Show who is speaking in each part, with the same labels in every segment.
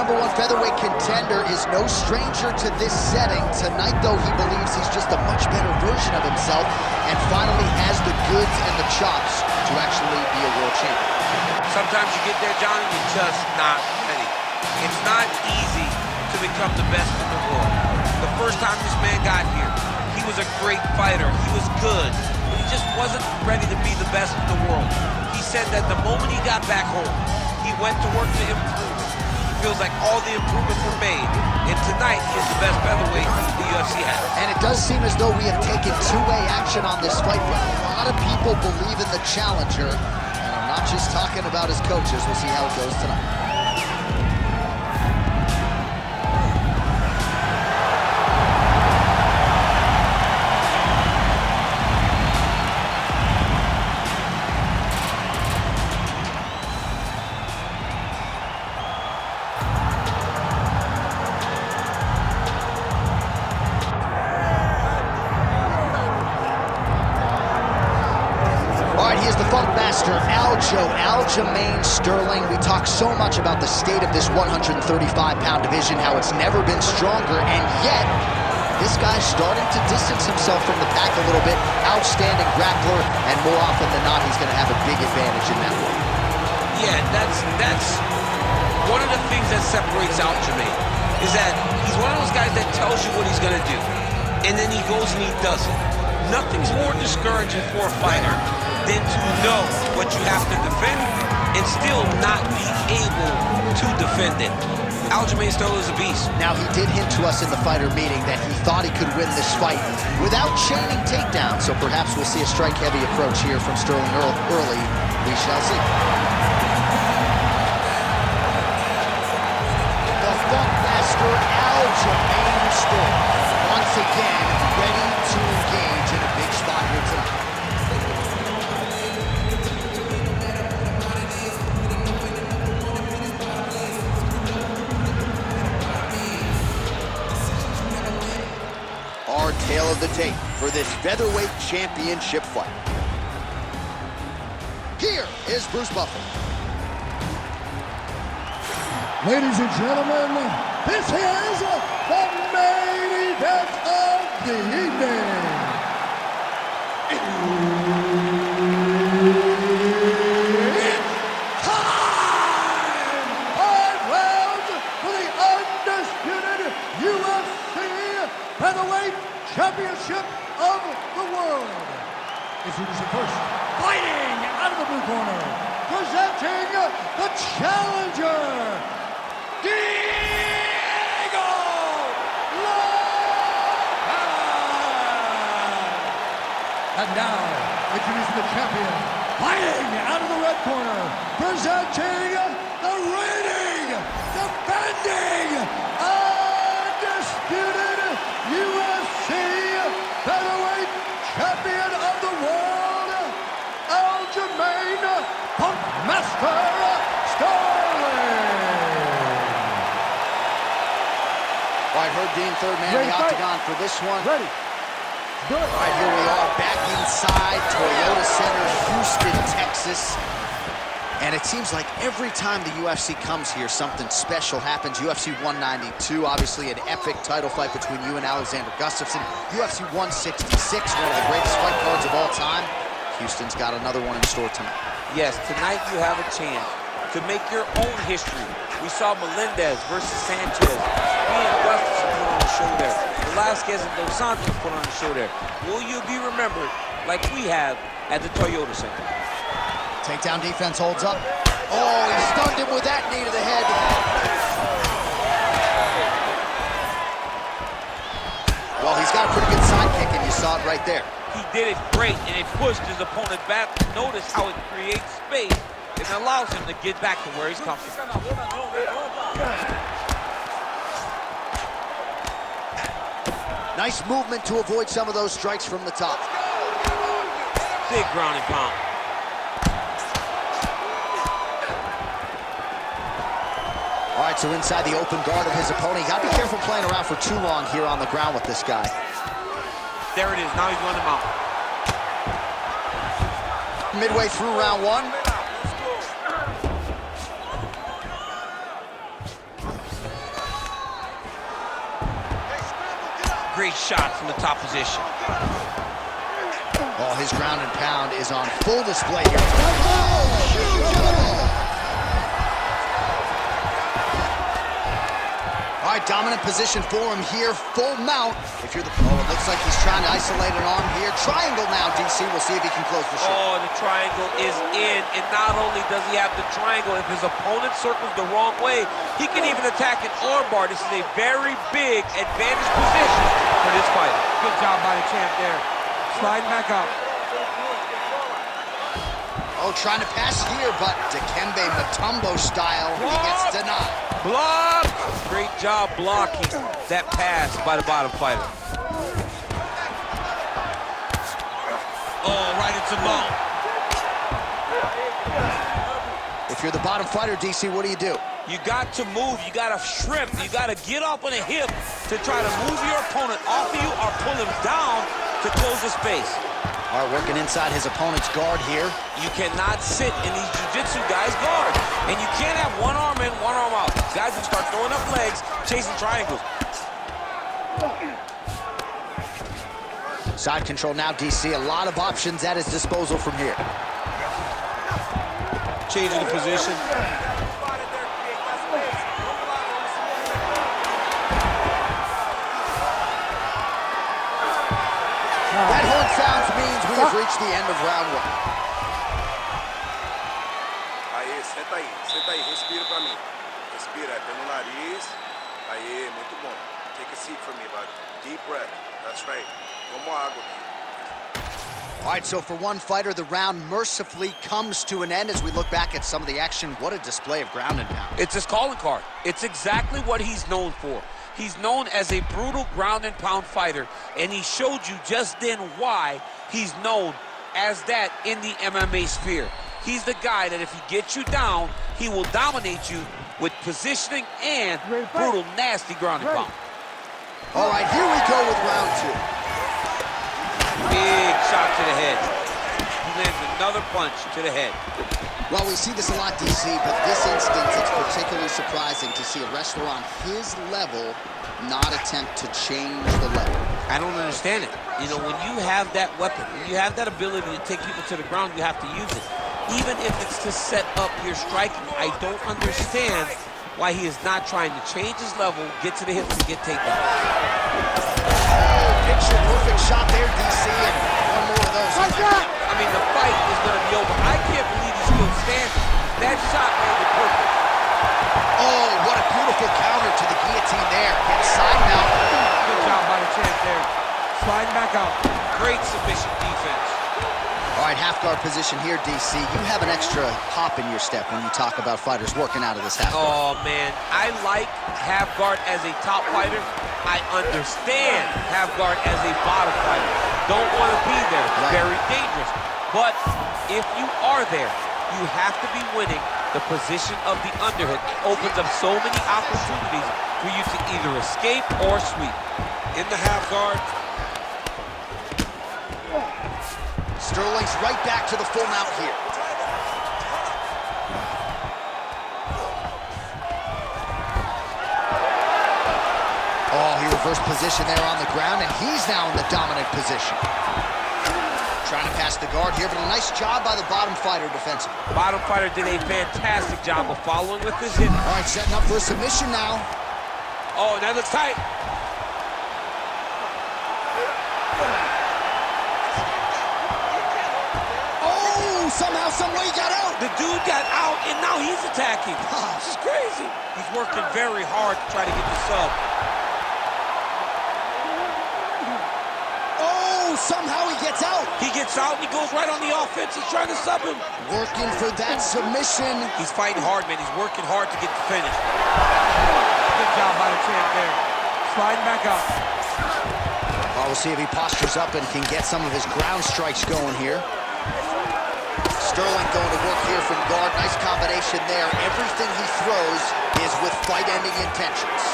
Speaker 1: #1 featherweight contender is no stranger to this setting. Tonight, though, he believes he's just a much better version of himself and finally has the goods and the chops to actually be a world champion.
Speaker 2: Sometimes you get there, Johnny, you're just not ready. It's not easy to become the best in the world. The first time this man got here, he was a great fighter. He was good, but he just wasn't ready to be the best in the world. He said that the moment he got back home, he went to work to improve. He feels like all the improvements were made, and tonight he is the best featherweight the UFC has.
Speaker 1: And it does seem as though we have taken two-way action on this fight, but a lot of people believe in the challenger, and I'm not just talking about his coaches. We'll see how it goes tonight. Aljamain Sterling. We talk so much about the state of this 135-pound division, how it's never been stronger, and yet this guy's starting to distance himself from the pack a little bit. Outstanding grappler, and more often than not, he's going to have a big advantage in that one.
Speaker 2: Yeah, that's one of the things that separates Aljamain, is that he's one of those guys that tells you what he's going to do, and then he goes and he does it. Nothing's more discouraging for a fighter than to know what you have to defend and still not be able to defend it. Aljamain Sterling is a beast.
Speaker 1: Now, he did hint to us in the fighter meeting that he thought he could win this fight without chaining takedowns, so perhaps we'll see a strike-heavy approach here from Sterling early. We shall see. The Funkmaster Aljamain Sterling, once again, ready to engage in a big spot here tonight. Our tale of the tape for this featherweight championship fight. Here is Bruce Buffer.
Speaker 3: Ladies and gentlemen, this is the main event of the evening. It's time! 5 rounds for the undisputed UFC Featherweight Championship of the world. Introducing first, fighting out of the blue corner, presenting the challenger, Diego Lopes. And now, introducing the champion, fighting out of the red corner, presenting the reigning, defending, undisputed UFC Featherweight Champion of the world, Aljamain Funkmaster Sterling.
Speaker 1: All right, Herb Dean, third man in the octagon for this one.
Speaker 3: Ready. Good.
Speaker 1: All right, here we are back inside Toyota Center, Houston, Texas. And it seems like every time the UFC comes here, something special happens. UFC 192, obviously an epic title fight between you and Alexander Gustafsson. UFC 166, one of the greatest fight cards of all time. Houston's got another one in store tonight.
Speaker 2: Yes, tonight you have a chance to make your own history. We saw Melendez versus Sanchez. Me and Gustafsson put on a show there. Velasquez and Dos Santos put on a show there. Will you be remembered like we have at the Toyota Center?
Speaker 1: Takedown defense holds up. Oh, he stunned him with that knee to the head. Well, he's got a pretty good sidekick, and you saw it right there.
Speaker 2: He did it great, and it pushed his opponent back. Notice how it creates space and allows him to get back to where he's comfortable.
Speaker 1: Nice movement to avoid some of those strikes from the top.
Speaker 2: Big ground and pound.
Speaker 1: All right, so inside the open guard of his opponent. You got to be careful playing around for too long here on the ground with this guy.
Speaker 2: There it is. Now he's running him out.
Speaker 1: Midway through round one.
Speaker 2: great shot from the top position.
Speaker 1: Oh, his ground and pound is on full display here. Oh, huge elbow! All right, dominant position for him here, full mount. If you're the it looks like he's trying to isolate an arm here. Triangle now, DC. We'll see if he can close the show.
Speaker 2: Oh, the triangle is in, and not only does he have the triangle, if his opponent circles the wrong way, he can even attack an armbar. This is a very big advantage position for this fighter.
Speaker 4: Good job by the champ there. Sliding back up.
Speaker 1: Oh, trying to pass here, but Dikembe Mutombo style, he gets denied.
Speaker 2: Block! Great job blocking that pass by the bottom fighter. Oh, right into low.
Speaker 1: If you're the bottom fighter, DC, what do?
Speaker 2: You got to move, you got to shrimp, you got to get up on a hip to try to move your opponent off of you or pull him down to close the space.
Speaker 1: All right, working inside his opponent's guard here.
Speaker 2: You cannot sit in these jiu-jitsu guys' guard. And you can't have one arm in, one arm out. Guys will start throwing up legs, chasing triangles.
Speaker 1: Side control now, DC. A lot of options at his disposal from here.
Speaker 2: Changing the position.
Speaker 1: That horn sounds means we have reached the end of round one.
Speaker 5: Aí, senta aí, respira pra mim. Respira pelo nariz. Aí, muito bom. Take a seat for me, bud. Deep breath. That's right. Toma água aqui.
Speaker 1: All right, so for one fighter, the round mercifully comes to an end as we look back at some of the action. What a display of ground and pound.
Speaker 2: It's his calling card. It's exactly what he's known for. He's known as a brutal ground and pound fighter, and he showed you just then why he's known as that in the MMA sphere. He's the guy that if he gets you down, he will dominate you with positioning and brutal, nasty ground and pound.
Speaker 1: All right, here we go with round two.
Speaker 2: Big shot to the head. He lands another punch to the head.
Speaker 1: Well, we see this a lot, DC, but this instance, it's particularly surprising to see a wrestler on his level not attempt to change the level.
Speaker 2: I don't understand it. You know, when you have that weapon, when you have that ability to take people to the ground, you have to use it. Even if it's to set up your striking, I don't understand why he is not trying to change his level, get to the hips, and get takedown.
Speaker 1: Oh, picture perfect shot there, DC, and one more of those.
Speaker 2: I mean, the fight is going to be over. I can't believe he's still standing. That shot landed perfect.
Speaker 1: Oh, what a beautiful counter to the guillotine there. Gets side mount.
Speaker 4: Good job by the champ there. Sliding back out.
Speaker 2: Great submission defense.
Speaker 1: All right, half guard position here, DC. You have an extra hop in your step when you talk about fighters working out of this half guard.
Speaker 2: Oh, man. I like half guard as a top fighter. I understand half guard as a bottom fighter. Don't want to be there. Very dangerous. But if you are there, you have to be winning. The position of the underhook opens up so many opportunities for you to either escape or sweep. In the half guard.
Speaker 1: Sterling's right back to the full mount here. Oh, he reversed position there on the ground, and he's now in the dominant position. Trying to pass the guard here, but a nice job by the bottom fighter defensively.
Speaker 2: Bottom fighter did a fantastic job of following with his hit.
Speaker 1: All right, setting up for a submission now.
Speaker 2: Oh, that looks tight.
Speaker 1: Oh, somehow, some way he got out.
Speaker 2: The dude got out, and now he's attacking. This is crazy. He's working very hard to try to get the sub.
Speaker 1: Somehow he gets out.
Speaker 2: He gets out and he goes right on the offense. He's trying to sub him.
Speaker 1: Working for that submission.
Speaker 2: He's fighting hard, man. He's working hard to get the finish.
Speaker 4: Good job by the champ there. Sliding back up.
Speaker 1: Well, we'll see if he postures up and can get some of his ground strikes going here. Sterling going to work here from guard. Nice combination there. Everything he throws is with fight-ending intentions.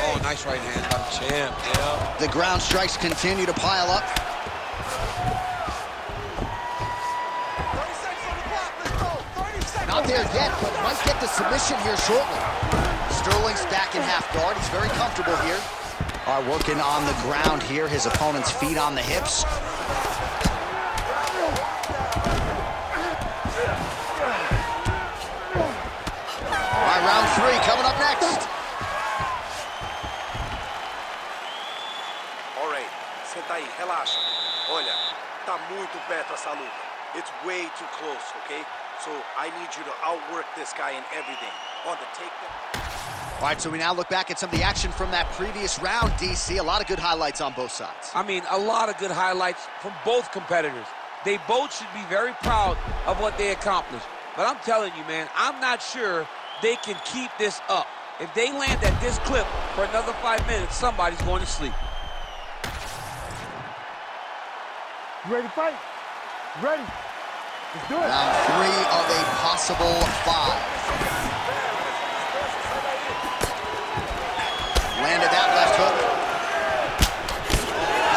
Speaker 2: Oh, nice right hand by the champ, yeah.
Speaker 1: The ground strikes continue to pile up. Not there yet, but might get the submission here shortly. Sterling's back in half guard. He's very comfortable here. All right, working on the ground here. His opponent's feet on the hips. All right, round 3 coming up next.
Speaker 5: All right, senta aí, relaxa. Olha, tá muito perto essa luta. It's way too close, okay? So I need you to outwork this guy in everything. On the takedown.
Speaker 1: All right, so we now look back at some of the action from that previous round, DC. A lot of good highlights on both sides.
Speaker 4: I mean, a lot of good highlights from both competitors. They both should be very proud of what they accomplished. But I'm telling you, man, I'm not sure they can keep this up. If they land at this clip for another 5 minutes, somebody's going to sleep.
Speaker 3: You ready to fight? You ready? Let's do it.
Speaker 1: Round 3 of a possible 5. Landed that left hook.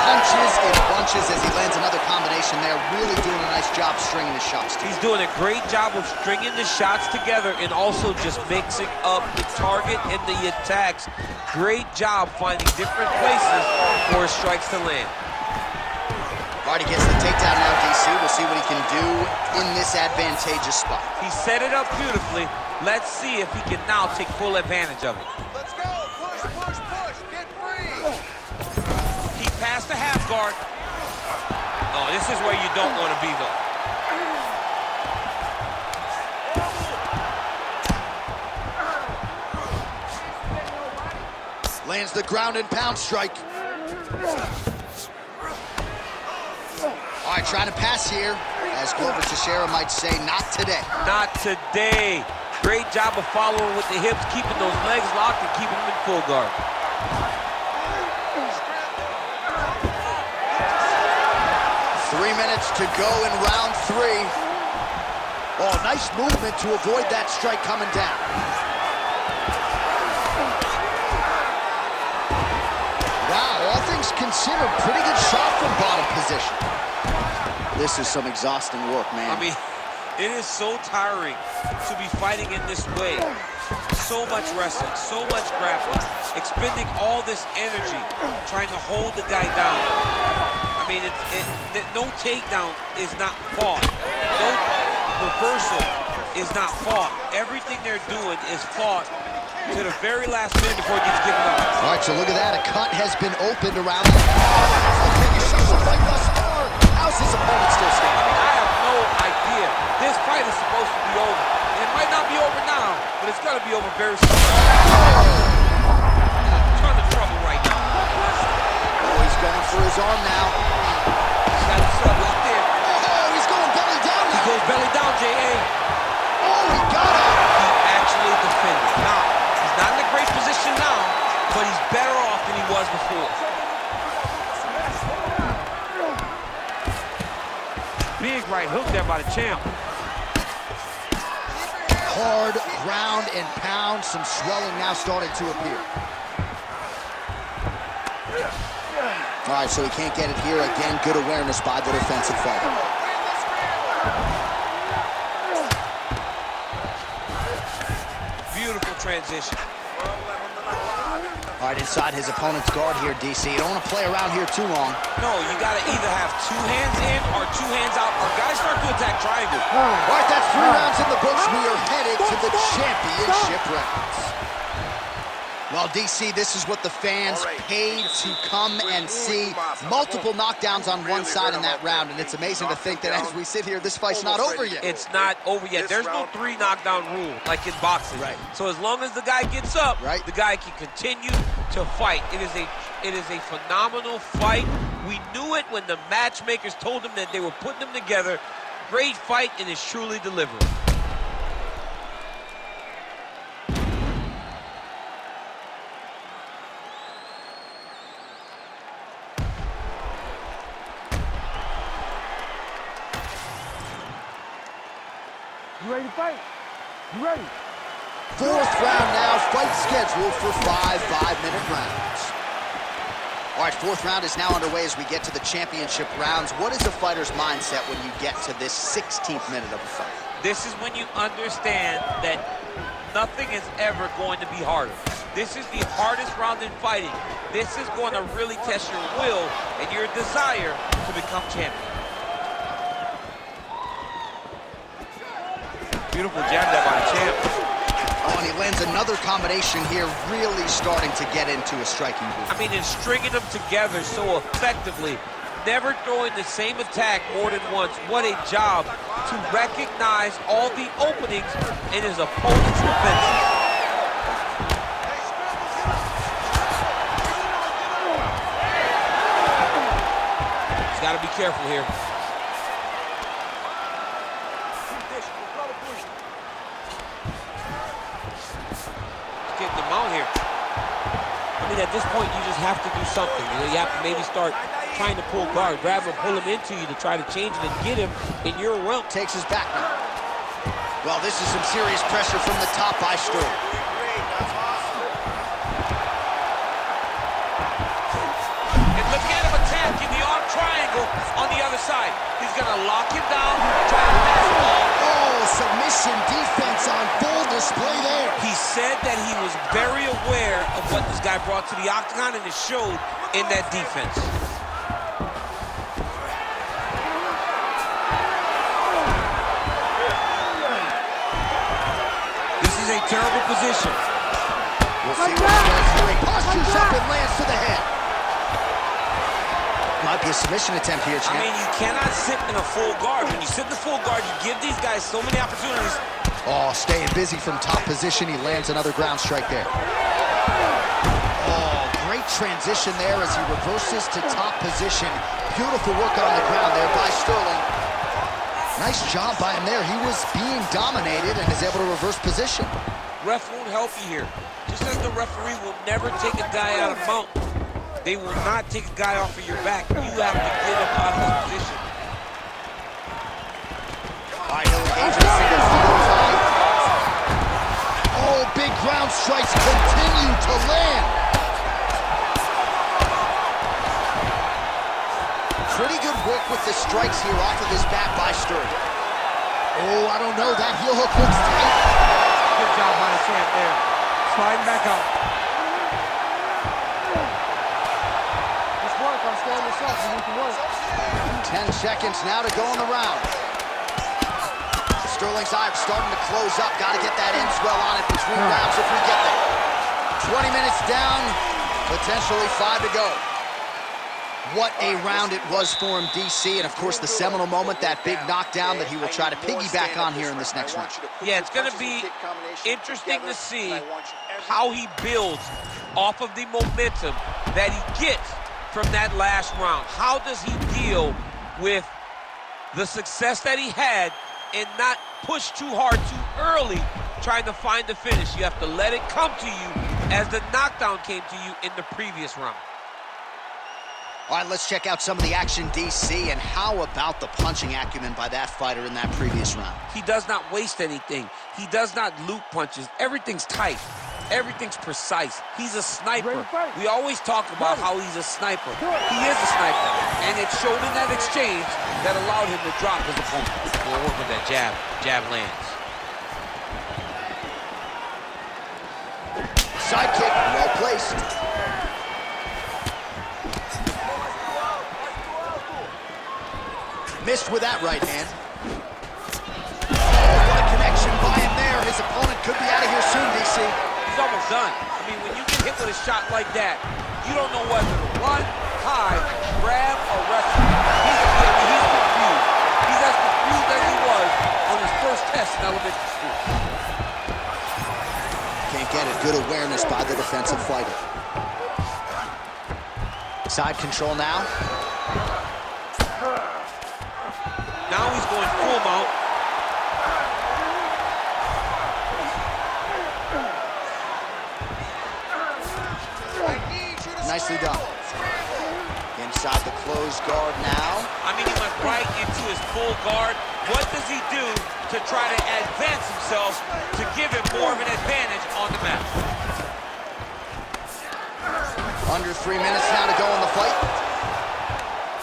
Speaker 1: Punches in bunches as he lands another combination there. Really doing a nice job stringing his shots.
Speaker 4: He's doing a great job of stringing the shots together and also just mixing up the target and the attacks. Great job finding different places for his strikes to land.
Speaker 1: All right, he gets the takedown now, DC. We'll see what he can do in this advantageous spot.
Speaker 4: He set it up beautifully. Let's see if he can now take full advantage of it.
Speaker 5: Let's go! Push, push, push! Get free!
Speaker 4: He passed the half guard. Oh, this is where you don't want to be, though.
Speaker 1: Lands the ground and pound strike. All right, trying to pass here. As Glover Teixeira might say, not today.
Speaker 4: Not today. Great job of following with the hips, keeping those legs locked and keeping them in full guard.
Speaker 1: Three minutes to go in round 3. Oh, nice movement to avoid that strike coming down. Wow, all things considered, pretty good shot from bottom position. This is some exhausting work, man.
Speaker 4: I mean, it is so tiring to be fighting in this way. So much wrestling, so much grappling, expending all this energy trying to hold the guy down. I mean, no takedown is not fought. No reversal is not fought. Everything they're doing is fought to the very last minute before it gets given up.
Speaker 1: All right, so look at that. A cut has been opened around the fight thus far. How's his opponent still
Speaker 4: I
Speaker 1: standing?
Speaker 4: mean, I have no idea. This fight is supposed to be over. It might not be over now, but it's going to be over very soon. Ton of trouble right now.
Speaker 1: Oh, he's going for his arm now.
Speaker 4: He's got his sub locked in.
Speaker 1: Oh, he's going belly down
Speaker 4: He
Speaker 1: now.
Speaker 4: goes belly down, J.A.
Speaker 1: Oh, he got it.
Speaker 4: He actually defended. Now, he's not in a great position now, but he's better off than he was before. Big right hook there by the champ.
Speaker 1: Hard ground and pound. Some swelling now starting to appear. All right, so he can't get it here. Again, good awareness by the defensive fighter.
Speaker 4: Beautiful transition.
Speaker 1: All right, inside his opponent's guard here, DC. You don't want to play around here too long.
Speaker 4: No, you got to either have 2 hands in or 2 hands out, or guys start to attack triangle.
Speaker 1: All right, that's 3 rounds in the books. We are headed to the championship rounds. Well, DC, this is what the fans paid to come and see. Multiple knockdowns on one side in that round, and it's amazing to think that as we sit here, this fight's not over yet.
Speaker 4: It's not over yet. There's no 3 knockdown rule like in boxing.
Speaker 1: Right.
Speaker 4: So as long as the guy gets up,
Speaker 1: Right.
Speaker 4: the guy can continue to fight. It is a phenomenal fight. We knew it when the matchmakers told them that they were putting them together. Great fight, and it's truly delivering.
Speaker 3: You ready to fight? You ready?
Speaker 1: 4th round now, fight scheduled for 5 5-minute rounds. All right, 4th round is now underway as we get to the championship rounds. What is a fighter's mindset when you get to this 16th minute of a fight?
Speaker 4: This is when you understand that nothing is ever going to be harder. This is the hardest round in fighting. This is going to really test your will and your desire to become champion. Beautiful jab there by the champ.
Speaker 1: Oh, and he lands another combination here, really starting to get into a striking move.
Speaker 4: I mean, and stringing them together so effectively, never throwing the same attack more than once. What a job to recognize all the openings in his opponent's defense. He's got to be careful here. Getting them out here. I mean, at this point, you just have to do something. You know, you have to maybe start trying to pull guard, grab him, pull him into you to try to change it and get him in your realm.
Speaker 1: Takes his back now. Well, this is some serious pressure from the top by Sterling.
Speaker 4: And look at him attacking the arm triangle on the other side. He's going to lock him down, try to pass him off.
Speaker 1: Oh, submission defense on full display there.
Speaker 4: He said that he was very aware of what this guy brought to the octagon, and it showed in that defense. This is a terrible position.
Speaker 1: We'll see what he does here. He postures up and lands to the head. Might be a submission attempt here, champ.
Speaker 4: I mean, you cannot sit in a full guard. When you sit in the full guard, you give these guys so many opportunities.
Speaker 1: Oh, staying busy from top position. He lands another ground strike there. Oh, great transition there as he reverses to top position. Beautiful work on the ground there by Sterling. Nice job by him there. He was being dominated and is able to reverse position.
Speaker 4: Ref won't help you here. Just as the referee will never take a guy out of mount, they will not take a guy off of your back. You have to get him out of his position.
Speaker 1: All right, he'll engage in a single fight. Oh, big ground strikes continue to land. Pretty good work with the strikes here off of his back by Sterling. Oh, I don't know. That heel hook looks tight.
Speaker 4: Good job by the champ there. Sliding back out.
Speaker 3: Just work on scaling yourself so you can work.
Speaker 1: 10 seconds now to go in the round. Sterling's eye starting to close up. Got to get that in swell on it between rounds if we get there. 20 minutes down, potentially 5 to go. What a round it was for him, DC, and of course the seminal moment, that big knockdown that he will try to piggyback on here in this next round.
Speaker 4: Yeah, it's going to be interesting to see how he builds off of the momentum that he gets from that last round. How does he deal with the success that he had and not push too hard too early trying to find the finish? You have to let it come to you as the knockdown came to you in the previous round.
Speaker 1: All right, let's check out some of the action, DC, and how about the punching acumen by that fighter in that previous round?
Speaker 4: He does not waste anything. He does not loop punches. Everything's tight. Everything's precise. He's a sniper. We always talk about how he's a sniper. He is a sniper, and it showed in that exchange that allowed him to drop his opponent. We'll work with that jab. Jab lands.
Speaker 1: Side kick, well placed. Missed with that right hand. Oh, what a connection by him there. His opponent could be out of here soon, DC.
Speaker 4: He's almost done. I mean, when you get hit with a shot like that, you don't know whether to run, hide, grab, or wrestle. He's confused. He's as confused as he was on his first test in elementary school.
Speaker 1: Can't get it. Good awareness by the defensive fighter. Side control now.
Speaker 4: Now he's going full mount.
Speaker 1: Nicely done. Inside the closed guard now.
Speaker 4: I mean, he went right into his full guard. What does he do to try to advance himself to give him more of an advantage on the mat?
Speaker 1: Under 3 minutes now to go in the fight.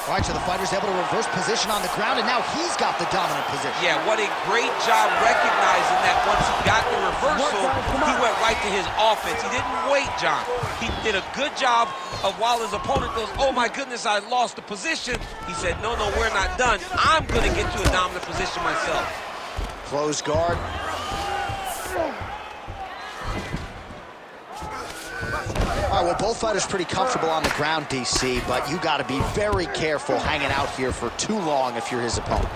Speaker 1: All right, so the fighter's able to reverse position on the ground, and now he's got the dominant position.
Speaker 2: Yeah, what a great job recognizing that once he got the reversal, he went right to his offense. He didn't wait, John. He did a good job of while his opponent goes, oh my goodness, I lost the position. He said, no, we're not done. I'm going to get to a dominant position myself.
Speaker 1: Close guard. All right, well, both fighters pretty comfortable on the ground, DC, but you got to be very careful hanging out here for too long if you're his opponent.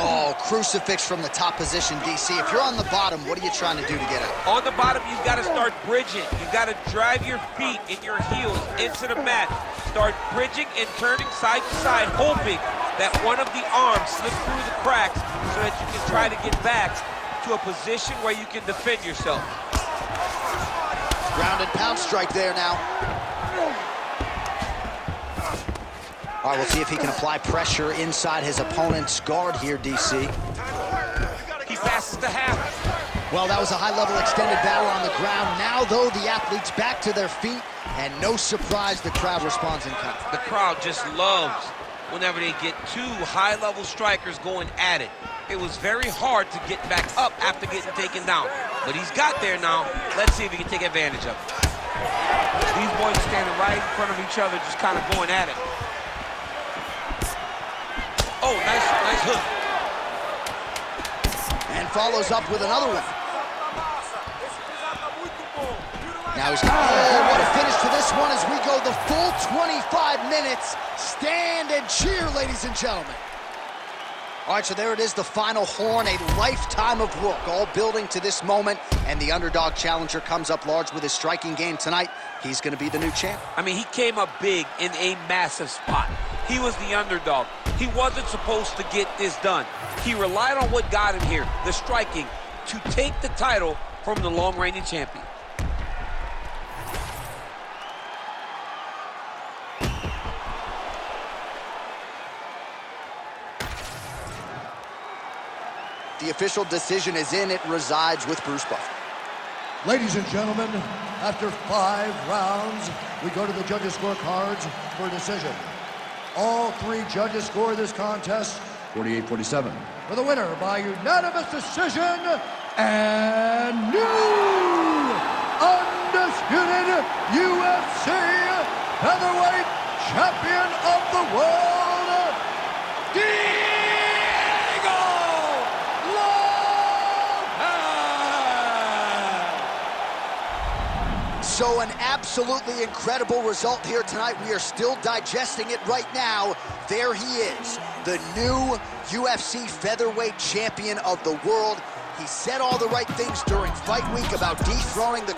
Speaker 1: Oh, crucifix from the top position, DC. If you're on the bottom, what are you trying to do to get out?
Speaker 2: On the bottom, you've got to start bridging. You've got to drive your feet and your heels into the mat. Start bridging and turning side to side, hoping that one of the arms slips through the cracks so that you can try to get back to a position where you can defend yourself.
Speaker 1: Ground and pound strike there now. All right, we'll see if he can apply pressure inside his opponent's guard here, DC.
Speaker 2: He passes the half.
Speaker 1: Well, that was a high-level extended battle on the ground. Now, though, the athletes back to their feet, and no surprise, the crowd responds in kind.
Speaker 2: The crowd just loves whenever they get two high-level strikers going at it. It was very hard to get back up after getting taken down. But he's got there now. Let's see if he can take advantage of it. These boys are standing right in front of each other, just kind of going at it. Oh, nice hook.
Speaker 1: And follows up with another one. Now he's what a finish to this one as we go the full 25 minutes. Stand and cheer, ladies and gentlemen. All right, so there it is, the final horn, a lifetime of work, all building to this moment, and the underdog challenger comes up large with his striking game tonight. He's going to be the new champ.
Speaker 2: I mean, he came up big in a massive spot. He was the underdog. He wasn't supposed to get this done. He relied on what got him here, the striking, to take the title from the long-reigning champion.
Speaker 1: The official decision is in. It resides with Bruce Buffer.
Speaker 3: Ladies and gentlemen, after 5 rounds, we go to the judges' scorecards for a decision. All 3 judges score this contest 48-47. For the winner by unanimous decision and new undisputed UFC featherweight champion of the world, Diego Lopes!
Speaker 1: So an absolutely incredible result here tonight. We are still digesting it right now. There he is, the new UFC featherweight champion of the world. He said all the right things during fight week about dethroning the